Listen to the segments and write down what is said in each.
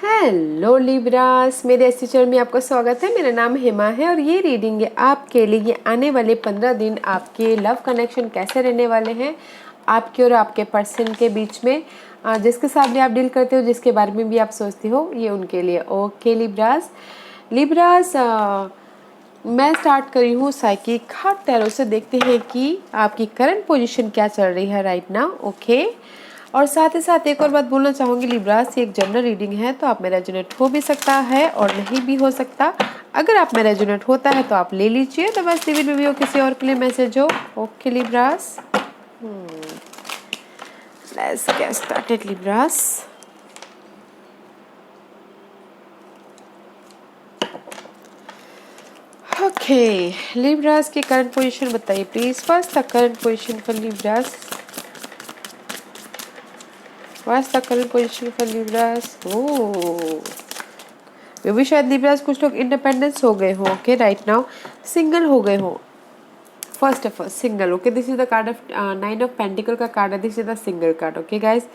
Hello Libras, मेरे इस channel में आपका स्वागत है। मेरा नाम हेमा है और ये रीडिंग है आपके लिए। ये आने वाले 15 दिन आपके लव कनेक्शन कैसे रहने वाले हैं आपके और आपके पर्सन के बीच में, जिसके साथ भी आप डील करते हो, जिसके बारे में भी आप सोचते हो, ये उनके लिए। ओके लिब्रास, मैं स्टार्ट करी हूँ साइकिक हार्ट टैरो से। देखते हैं कि आपकी करंट पोजीशन क्या चल रही है राइट नाउ। ओके, और साथ ही साथ एक और बात बोलना चाहूँगी लिब्रास, ये एक जनरल रीडिंग है, तो आप में रेजोनेट हो भी सकता है और नहीं भी हो सकता। अगर आप में रेजोनेट होता है तो आप ले लीजिए, तो बस लिविंग में भी हो, किसी और के लिए मैसेज हो। Okay Libras, let's get started Libras. Okay Libras की करंट पोजीशन बताइए please. First the current position for Libras. What's the current position for Libras? Oh, मे भी शायद लिब्रास कुछ लोग इंडिपेंडेंस हो गए हो। ओके राइट नाउ सिंगल हो गए हो। First of all single. Okay, this is the card of 9 of pentacle का कार्ड है। This is the single card. Okay guys,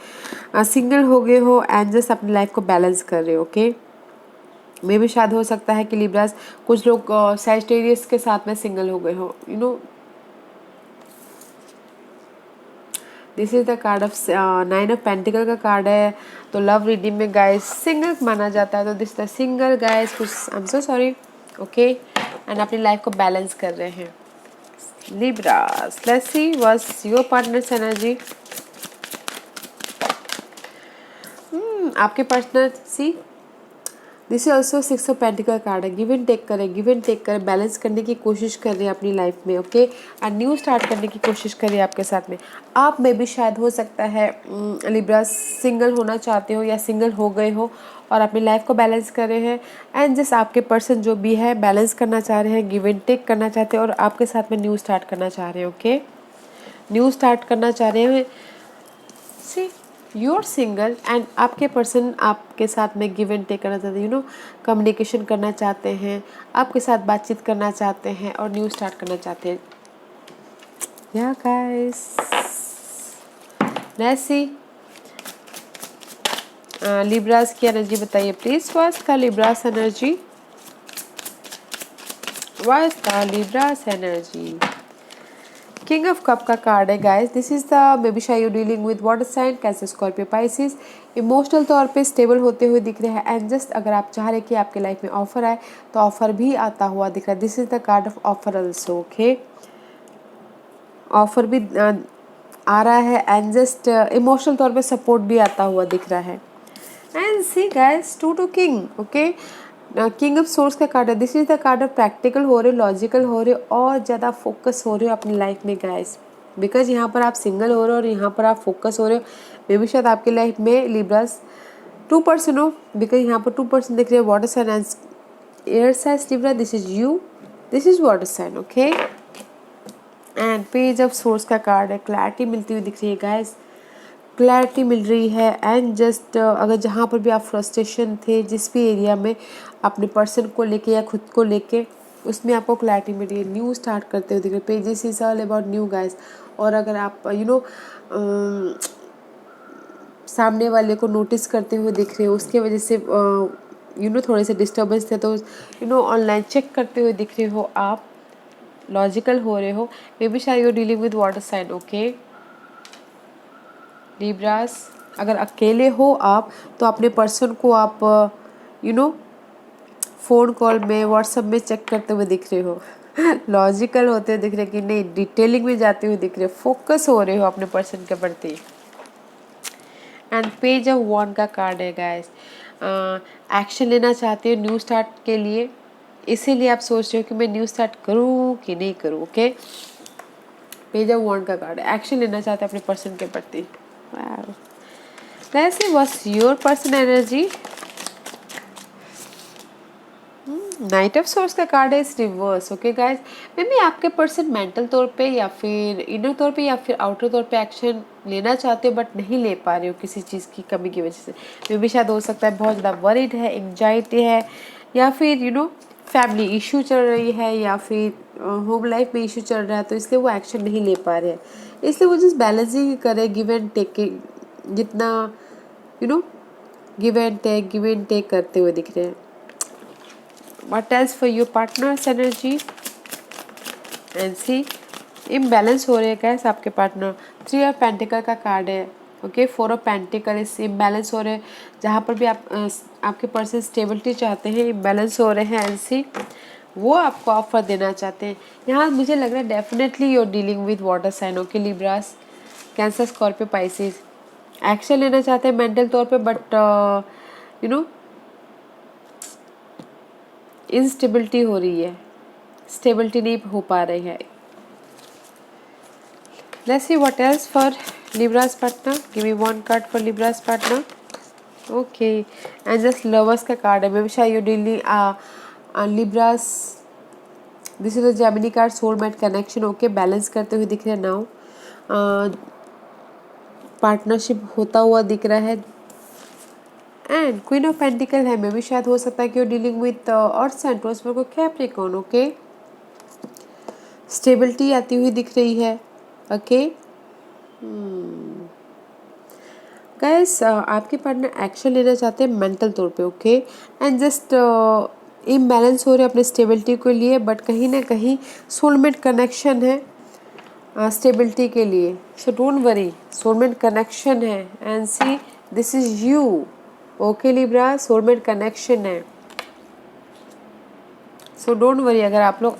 single हो गए हो एंड जस्ट अपनी लाइफ को बैलेंस कर रहे हो। ओके, मे भी शायद हो सकता है कि लिब्रास कुछ लोग सैजिटेरियस के साथ में सिंगल हो गए हो। You know, this is the card of 9 of pentacle का कार्ड है। तो लव रीडिंग में गाइस सिंगल माना जाता है, तो दिस द सिंगल गाइस कुछ, I am so sorry. Okay, and अपनी लाइफ को बैलेंस कर रहे हैं libras. Let's see what's your partner's energy. आपके partner see, this is also 6 of pentacles card है। गिव एंड टेक करे, बैलेंस करने की कोशिश कर रहे हैं अपनी लाइफ में। ओके, एंड न्यू स्टार्ट करने की कोशिश कर रहे हैं आपके साथ में। आप में भी शायद हो सकता है लिब्रास सिंगल होना चाहते हो या सिंगल हो गए हो और अपनी लाइफ को बैलेंस कर रहे हैं। एंड जस्ट आपके पर्सन जो भी है बैलेंस करना चाह रहे हैं, गिव एंड टेक करना चाहते हैं और आपके साथ में न्यू स्टार्ट करना चाह रहे हैं। ओके, न्यू स्टार्ट करना चाह रहे हैं। सी यूर सिंगल एंड आपके पर्सन आपके साथ में गिव एंड टेक करना चाहते हैं। यू नो, कम्युनिकेशन करना चाहते हैं, आपके साथ बातचीत करना चाहते हैं और न्यू स्टार्ट करना चाहते हैं। या गाइस, लेट्स सी लिब्रास की एनर्जी बताइए प्लीज। फर्स्ट का libras energy, what is the libras energy. King of cup का कार्ड है guys. This is the may B शायद you dealing with water sign, कैसे स्कॉर्पियो पाइसिस। इमोशनल तौर पे stable होते हुए दिख रहे हैं एंड जस्ट अगर आप चाह रहे कि आपके लाइफ में ऑफर आए तो ऑफर भी आता हुआ दिख रहा है। This is the card of offer also. Okay, offer भी आ रहा है एंड जस्ट इमोशनल तौर पे सपोर्ट भी आता हुआ दिख रहा है। And see guys, 2 king. Okay, king of swords का कार्ड है। This is the card of practical हो रहे, लॉजिकल हो रहे और ज़्यादा फोकस हो रहे हो अपनी लाइफ में गाइस। बिकॉज यहाँ पर आप सिंगल हो रहे हो और यहाँ पर आप फोकस हो रहे हो। मे भी शायद आपकी लाइफ में लिब्रास 2% हो, बिकॉज यहाँ पर 2% दिख रहे हैं। Water sign and air sign Libra, this is you, this is water sign. Okay, and page of swords का कार्ड है। क्लैरिटी मिलती हुई दिख रही है गाइस, क्लैरिटी मिल रही है एंड जस्ट अगर जहाँ पर भी आप फ्रस्ट्रेशन थे, जिस भी एरिया में अपने पर्सन को लेके या खुद को लेके, उसमें आपको क्लैरिटी मिल रही है। न्यू स्टार्ट करते हुए दिख रहे pages is all about new guys. और अगर आप यू नो सामने वाले को नोटिस करते हुए दिख रहे हो, उसके वजह से यू नो थोड़े से डिस्टर्बेंस थे, तो यू नो ऑनलाइन चेक करते हुए दिख रहे हो, आप लॉजिकल हो रहे हो। मे बी शायद you dealing with water sign. Okay Libras, अगर अकेले हो आप तो अपने पर्सन को आप यू नो फ़ोन कॉल में, व्हाट्सएप में चेक करते हुए दिख रहे हो। लॉजिकल होते हुए दिख रहे कि नहीं, डिटेलिंग में जाते हुए दिख रहे, फोकस हो रहे हो अपने पर्सन के प्रति। एंड पेज ऑफ वॉन्ड का कार्ड है गाइस। एक्शन लेना चाहते हो न्यू स्टार्ट के लिए, इसीलिए आप सोच रहे हो कि मैं न्यू स्टार्ट करूँ कि नहीं करूँ। ओके, पेज ऑफ वॉन्ड का कार्ड है। एक्शन लेना चाहते हैं अपने पर्सन के प्रति। Let's see what's your person energy. Night of swords का कार्ड है, इस reverse. Okay guys, may be आपके पर्सन मेंटल तौर पे या फिर इनर तौर पे या फिर आउटर तौर पे एक्शन लेना चाहते हो बट नहीं ले पा रहे हो किसी चीज़ की कमी की वजह से। मे बी शायद हो सकता है बहुत ज़्यादा वरीड है, एंग्जाइटी है, या फिर यू नो फैमिली इशू चल रही है, या फिर होम लाइफ में इशू चल रहा है, तो इसलिए वो एक्शन नहीं ले पा रहे हैं। इसलिए वो जस्ट बैलेंसिंग करे, गिव एंड टेक, जितना you know give and take करते हुए दिख रहे हैं। What else for your partner's energy and see imbalance हो रहे हैं गाइस आपके पार्टनर। 3 ऑफ पेंटिकल का कार्ड है, okay. 4 of pentacle is imbalance हो रहे हैं, जहाँ पर भी आपके पर्सन स्टेबिलिटी चाहते हैं, इम्बैलेंस हो रहे हैं एंड सी वो आपको ऑफर देना चाहते हैं। यहाँ मुझे लग रहा है definitely you are dealing with water sign, okay. Libras, cancer, Scorpio, Pisces action लेना चाहते हैं मेंटल तौर पे, बट यू नो इंस्टेबिलिटी हो रही है, स्टेबिलिटी नहीं हो पा रही है। Let's see what else for Libra's partner. Give me one card for Libra's partner. Okay, and just lovers का card है। Maybe you dealing Libra's. This is a Gemini card, soulmate connection. Okay, balance करते हुए दिख रहे हैं now. Partnership होता हुआ दिख रहा है एंड क्वीन ऑफ पेंटिकल है। मे भी शायद हो सकता है कि dealing with earth sign, transfer को कैप्रिकॉर्न, ओके। स्टेबिलिटी आती हुई दिख रही है, ओके। गाइस आपके पार्टनर एक्शन लेना चाहते हैं मेंटल तौर पे, ओके। एंड जस्ट इम्बैलेंस हो रहे अपने स्टेबिलिटी के लिए, बट कहीं ना कहीं सोलमेट कनेक्शन है स्टेबिलिटी के लिए। So don't worry, soulmate connection है and see this is you, okay Libra. Soulmate connection है, सो डोंट वरी। अगर आप लोग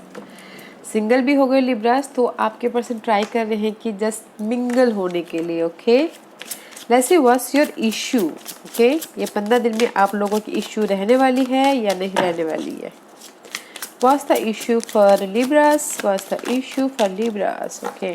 सिंगल भी हो गए लिब्रास, तो आपके पर्सन ट्राई कर रहे हैं कि जस्ट मिंगल होने के लिए, okay. Let's see what's your issue, okay. ये 15 दिन में आप लोगों की इशू रहने वाली है या नहीं रहने वाली है। What's the issue for Libras? What's the issue for Libras? Okay.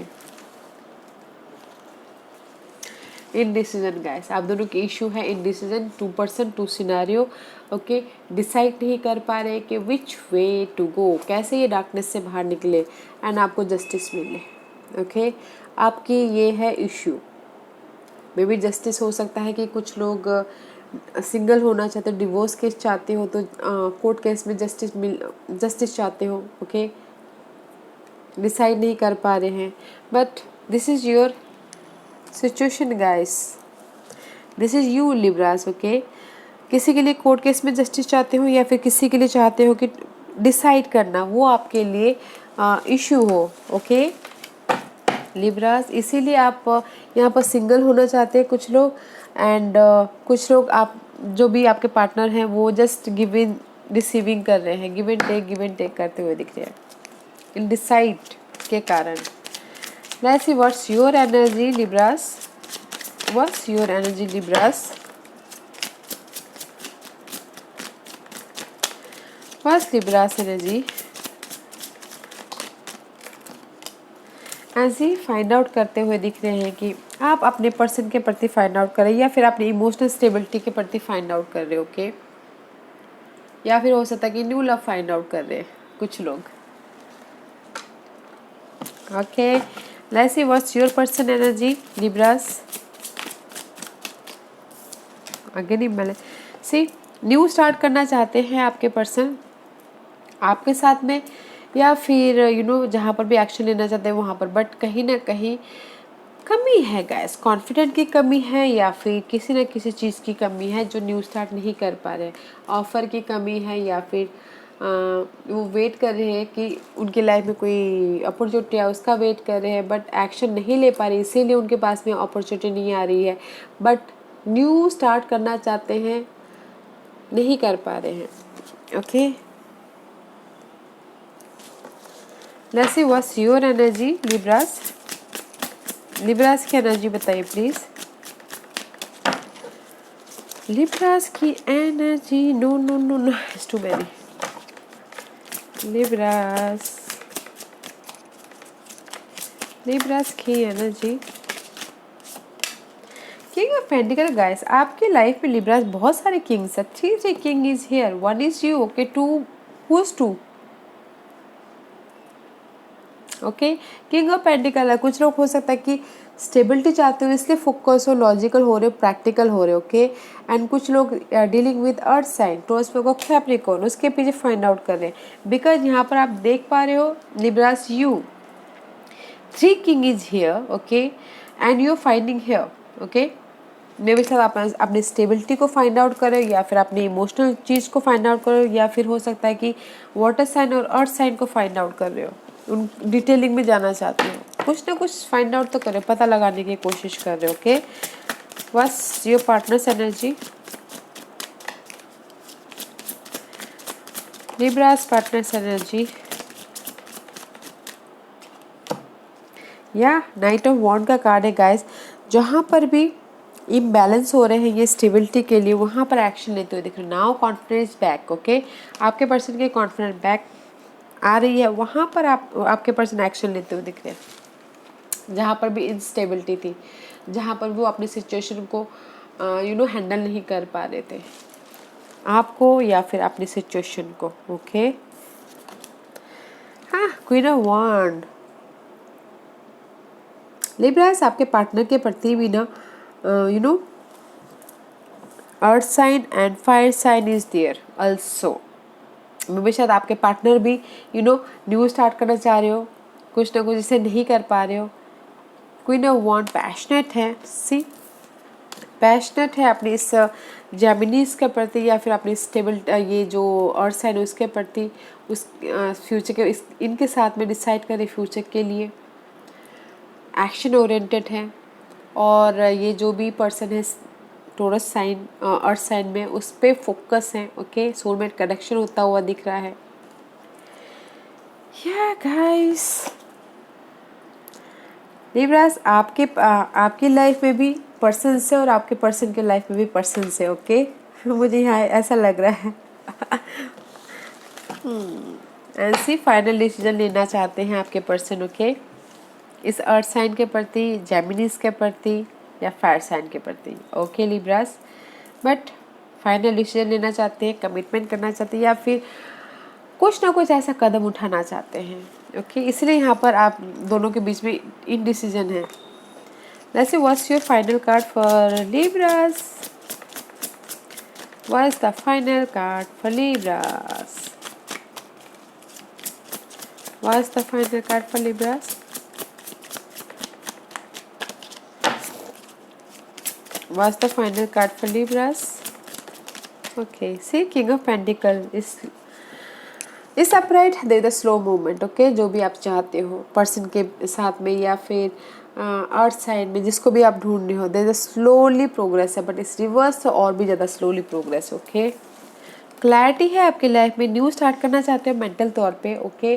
Indecision guys, आप दोनों की इशू है indecision, 2% 2 सिनारियो, ओके। डिसाइड नहीं कर पा रहे कि विच वे टू गो, कैसे ये डार्कनेस से बाहर निकले एंड आपको जस्टिस मिले, ओके। आपकी ये है इशू। मे बी जस्टिस हो सकता है कि कुछ लोग सिंगल होना चाहते हो, डिवोर्स केस चाहते हो तो कोर्ट केस में जस्टिस चाहते हो, ओके। डिसाइड नहीं कर पा रहे हैं, but this is your situation guys, this is you Libras, okay. किसी के लिए कोर्ट केस में जस्टिस चाहते हो या फिर किसी के लिए चाहते हो कि डिसाइड करना वो आपके लिए इशू हो, ओके लिब्रास। इसीलिए आप यहाँ पर सिंगल होना चाहते हैं कुछ लोग एंड कुछ लोग आप जो भी आपके पार्टनर हैं वो जस्ट गिव इन रिसीविंग कर रहे हैं, गिव एंड टेक करते हुए दिख रहे हैं इनडिसाइड के कारण। Let's see what's your energy Libras, what's your energy Libras, what's Libras energy. ऐसे फाइंड आउट करते हुए दिख रहे हैं कि आप अपने पर्सन के प्रति फाइंड आउट कर रहे हैं या फिर अपनी इमोशनल स्टेबिलिटी के प्रति फाइंड आउट कर रहे हो, ओके। या फिर हो सकता है कि न्यू लव फाइंड आउट कर रहे हैं कुछ लोग, okay. Let's see what's your person energy Libras. Again imbalance, see new start करना चाहते हैं आपके पर्सन आपके साथ में, या फिर जहाँ पर भी एक्शन लेना चाहते हैं वहाँ पर, बट कहीं ना कहीं कमी है गैस, कॉन्फिडेंट की कमी है या फिर किसी न किसी चीज़ की कमी है जो न्यू स्टार्ट नहीं कर पा रहे। ऑफर की कमी है या फिर वो वेट कर रहे हैं कि उनके लाइफ में कोई अपॉर्चुनिटी है उसका वेट कर रहे हैं, बट एक्शन नहीं ले पा रही, इसीलिए उनके पास में अपॉर्चुनिटी नहीं आ रही है, बट न्यू स्टार्ट करना चाहते हैं नहीं कर पा रहे हैं, okay. Let's see what's your energy libras. Libras की एनर्जी बताइए प्लीज। लिब्रास की energy, no no no no, it's too many. Libras की energy, king of pentacles guys. आपके लाइफ में लिब्रास बहुत सारे किंग्स है। 3 king is here, 1 is you, okay. 2 who is 2, okay. King of pentacles है। कुछ लोग हो सकता है कि स्टेबिलिटी चाहते हो इसलिए फोकस हो, लॉजिकल हो रहे हो, प्रैक्टिकल हो रहे हो, ओके। एंड कुछ लोग dealing with earth sign, Taurus को कैप्रिकॉर्न, उसके पीछे फाइंड आउट कर रहे हैं। बिकॉज यहाँ पर आप देख पा रहे हो libras you 3 king is here, okay, and you are finding here, okay. May भी शायद आप अपनी स्टेबिलिटी को फाइंड आउट करो, या फिर अपनी इमोशनल चीज़ को फाइंड आउट करो, या फिर हो सकता है कि वाटर साइन और अर्थ साइन को फाइंड आउट कर रहे हो, उन डिटेलिंग में जाना चाहते हो। कुछ ना कुछ फाइंड आउट तो करो, पता लगाने की कोशिश कर रहे हो। ओके, बस your partner's energy, Libras partners energy. या नाइट ऑफ वॉन्ड का कार्ड है गाइस। जहाँ पर भी इम्बैलेंस हो रहे हैं ये स्टेबिलिटी के लिए, वहाँ पर एक्शन लेते हुए दिख रहे। Now confidence back. ओके, आपके पर्सन के कॉन्फिडेंस बैक आ रही है, वहाँ पर आपके पर्सन एक्शन लेते हुए दिख रहे हैं। जहाँ पर भी इंस्टेबिलिटी थी, जहाँ पर वो अपनी सिचुएशन को हैंडल नहीं कर पा रहे थे, आपको या फिर अपनी सिचुएशन को। ओके, हाँ, क्वीन ऑफ वॉन्ड। लिब्रास आपके पार्टनर के प्रति भी ना earth sign and fire sign is there also. May शायद आपके पार्टनर भी न्यू स्टार्ट करना चाह रहे हो, कुछ ना कुछ इसे नहीं कर पा रहे हो। क्वीन ऑफ वॉन्ड पैशनेट है, सी पैशनेट है अपनी इस जेमिनीज के प्रति, या फिर अपनी स्टेबल ये जो अर्थ साइन उसके प्रति, उस फ्यूचर के इनके साथ में डिसाइड करें फ्यूचर के लिए। एक्शन ओरिएंटेड है, और ये जो भी पर्सन है टोरस साइन अर्थ साइन में, उस पर फोकस है। ओके, सोलमेट कनेक्शन होता हुआ दिख रहा है। या गाइस, लिब्रास आपकी लाइफ में भी पर्सन है, और आपके पर्सन के लाइफ में भी पर्सन है। ओके, मुझे यहाँ ऐसा लग रहा है। ऐसी फाइनल डिसीजन लेना चाहते हैं आपके पर्सन। ओके, इस अर्थ साइन के प्रति, जेमिनीज के प्रति, या फायर साइन के प्रति। Okay Libras, but final decision लेना चाहते हैं, कमिटमेंट करना चाहते हैं, या फिर कुछ ना कुछ ऐसा कदम उठाना चाहते हैं। ओके, इसलिए यहाँ पर आप दोनों के बीच में इनडिसीजन है। Let's see what's your final card for Libras. What is the final card for Libras? What is the final card for Libras? What's the final card for Libras? Okay, see King of Pentacles is upright. There is a slow movement. Okay, जो भी आप चाहते हो person के साथ में, या फिर अर्थ साइड में, जिसको भी आप ढूंढ रहे हो, there is a slowly progress है, बट इस रिवर्स से और भी ज़्यादा स्लोली प्रोग्रेस। ओके, क्लैरिटी है आपकी लाइफ में, न्यू स्टार्ट करना चाहते हो मेंटल तौर पे। ओके,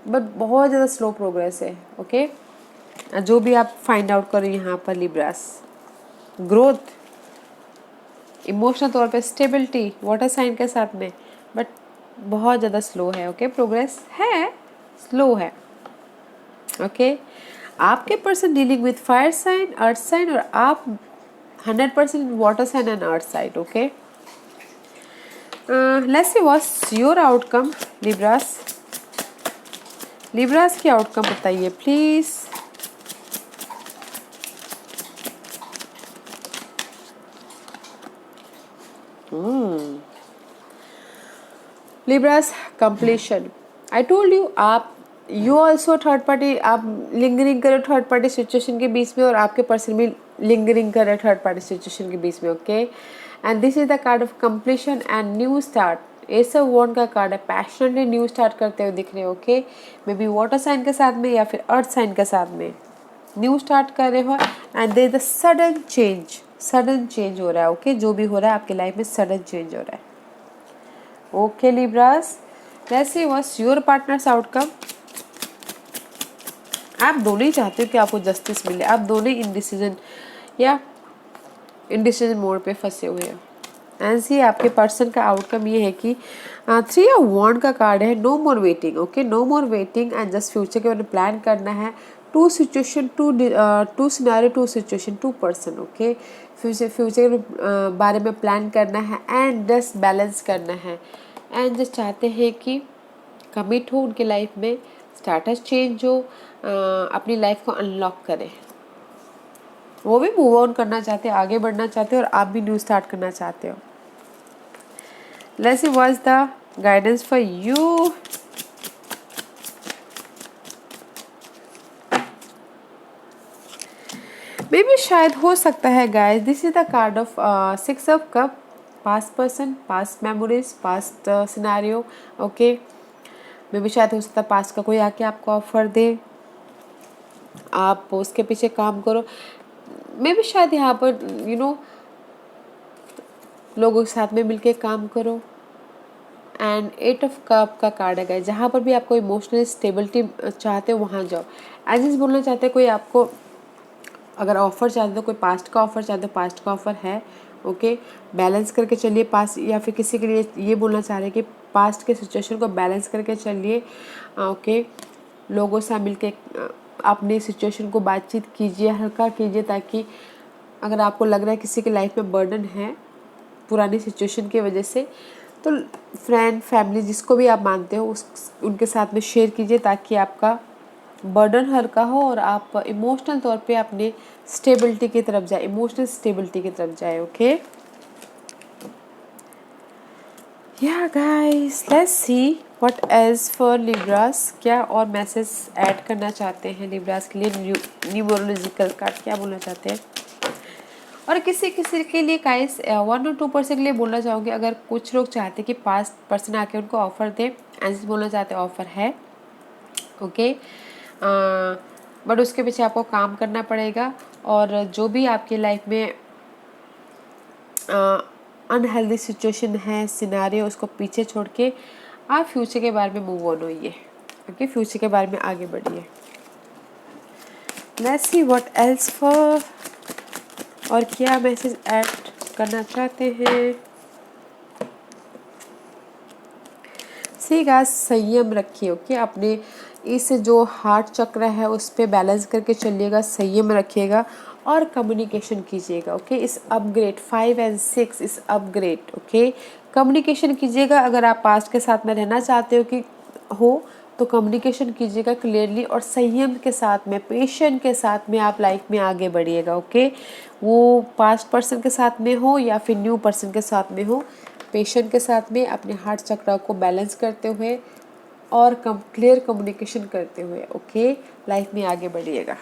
बट बहुत ज़्यादा स्लो प्रोग्रेस है। ओके, जो भी आप फाइंड आउट करो यहाँ पर लिब्रास, ग्रोथ, इमोशनल तौर पे स्टेबिलिटी वाटर साइन के साथ में, बट बहुत ज़्यादा स्लो है। ओके, प्रोग्रेस है, स्लो है। ओके, आपके person dealing with fire sign, earth sign, और आप 100% water sign and earth sign. Okay, let's see what's your outcome Libras. Libras की आउटकम बताइए please. Libras completion. I told you, आप you also third party, आप lingering करो third party situation के बीच में, और आपके पर्सन भी लिंगरिंग करे थर्ड पार्टी सिचुएशन के बीच में। Okay, and this is the card of completion and new start. Ace of wand का कार्ड है, पैशनेटली न्यू स्टार्ट करते हुए दिख रहे हो। Okay, maybe water sign के साथ में, या फिर अर्थ साइन के साथ में न्यू स्टार्ट कर रहे हो, and there is the sudden change हो रहा है। ओके, जो भी हो रहा है आपकी लाइफ में सडन चेंज हो रहा है। Okay Libras, let's see what's your partners outcome. आप दोनों ही चाहते हो कि आपको जस्टिस मिले, आप दोनों ही इंडिसीजन मोड पे फंसे हुए हैं। एंड आपके पर्सन का आउटकम ये है कि 3 ऑफ वॉन्ड का कार्ड है, no more waiting. Okay, no more waiting and just future के बारे में प्लान करना है। 2 situation, 2 scenario, 2 situation, 2 person. Okay, future के बारे में प्लान करना है एंड जस्ट बैलेंस करना है, एंड जस्ट चाहते हैं कि कमिट हो उनके लाइफ में, स्टाटस चेंज हो, अपनी लाइफ को अनलॉक करें। वो भी मूव ऑन करना चाहते हैं, आगे बढ़ना चाहते हैं, और आप भी न्यू स्टार्ट करना चाहते हो। Let's see what is the guidance for you. May B शायद हो सकता है guys, this is the card of 6 of cup, past person, past memories, past scenario. Okay, may भी शायद हो सकता है पास्ट का कोई आके आपको ऑफर दे, आप उसके पीछे काम करो। मे भी शायद यहाँ पर लोगों के साथ में मिलके काम करो। एंड 8 ऑफ कप का कार्ड है गाइस, जहाँ पर भी आपको इमोशनल स्टेबिलिटी चाहते हो वहाँ जाओ। एज बोलना चाहते हैं कोई आपको अगर ऑफर चाहते हो, कोई पास्ट का ऑफर चाहते हो, पास्ट का ऑफर है। ओके, बैलेंस करके चलिए पास्ट, या फिर किसी के लिए ये बोलना चाह रहे हैं कि पास्ट के सिचुएशन को बैलेंस करके चलिए। ओके, लोगों से मिलके अपनी सिचुएशन को बातचीत कीजिए, हल्का कीजिए, ताकि अगर आपको लग रहा है किसी की लाइफ में बर्डन है पुरानी सिचुएशन की वजह से, तो फ्रेंड फैमिली जिसको भी आप मानते हो उनके साथ में शेयर कीजिए, ताकि आपका बर्डन हल्का हो और आप इमोशनल तौर पे अपने स्टेबिलिटी की तरफ जाए, इमोशनल स्टेबिलिटी की तरफ जाए। ओके, या guys, let's see what else for Libras. क्या और मैसेज ऐड करना चाहते हैं लिब्रास के लिए? न्यूमरोलॉजिकल कार्ड क्या बोलना चाहते हैं? और किसी किसी के लिए गाइस 1 और 2% के लिए बोलना चाहूँगी, अगर कुछ लोग चाहते हैं कि पास्ट पर्सन आके उनको ऑफर दे, ऐसे बोलना चाहते हैं ऑफर है। ओके, बट उसके पीछे आपको काम करना पड़ेगा, और जो भी आपकी लाइफ में अनहेल्दी सिचुएशन है, सिनारियो, उसको पीछे छोड़ के आप फ्यूचर के बारे में मूव ऑन होइए। ओके, फ्यूचर के बारे में आगे बढ़िए। Let's see what else for, और क्या मैसेज ऐड करना चाहते हैं? सी गाइस, संयम रखिए। ओके, अपने इस जो हार्ट चक्र है उस पर बैलेंस करके चलिएगा, संयम रखिएगा और कम्युनिकेशन कीजिएगा। ओके, इस अपग्रेड 5 और 6 इस अपग्रेड। ओके, कम्युनिकेशन कीजिएगा। अगर आप पास्ट के साथ में रहना चाहते हो तो कम्युनिकेशन कीजिएगा क्लियरली और संयम के साथ में, पेशेंट के साथ में आप लाइफ में आगे बढ़िएगा। ओके, वो पास्ट पर्सन के साथ में हो या फिर न्यू पर्सन के साथ में हो, पेशेंट के साथ में अपने हार्ट चक्र को बैलेंस करते हुए और क्लियर कम्युनिकेशन करते हुए ओके लाइफ में आगे बढ़िएगा।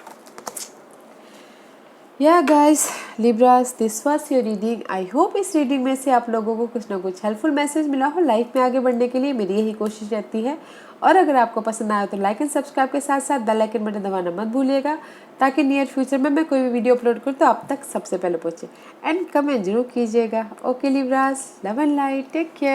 या guys, Libras, this was your reading. I hope इस रीडिंग में से आप लोगों को कुछ ना कुछ हेल्पफुल मैसेज मिला हो। लाइफ में आगे बढ़ने के लिए मेरी यही कोशिश रहती है। और अगर आपको पसंद आया तो लाइक एंड सब्सक्राइब के साथ साथ बेल आइकन बटन दबाना मत भूलिएगा, ताकि नियर फ्यूचर में मैं कोई भी वीडियो अपलोड करूँ तो आप तक सबसे पहले पहुँचे। एंड कमेंट जरूर कीजिएगा। Okay Libras, love and light, take care.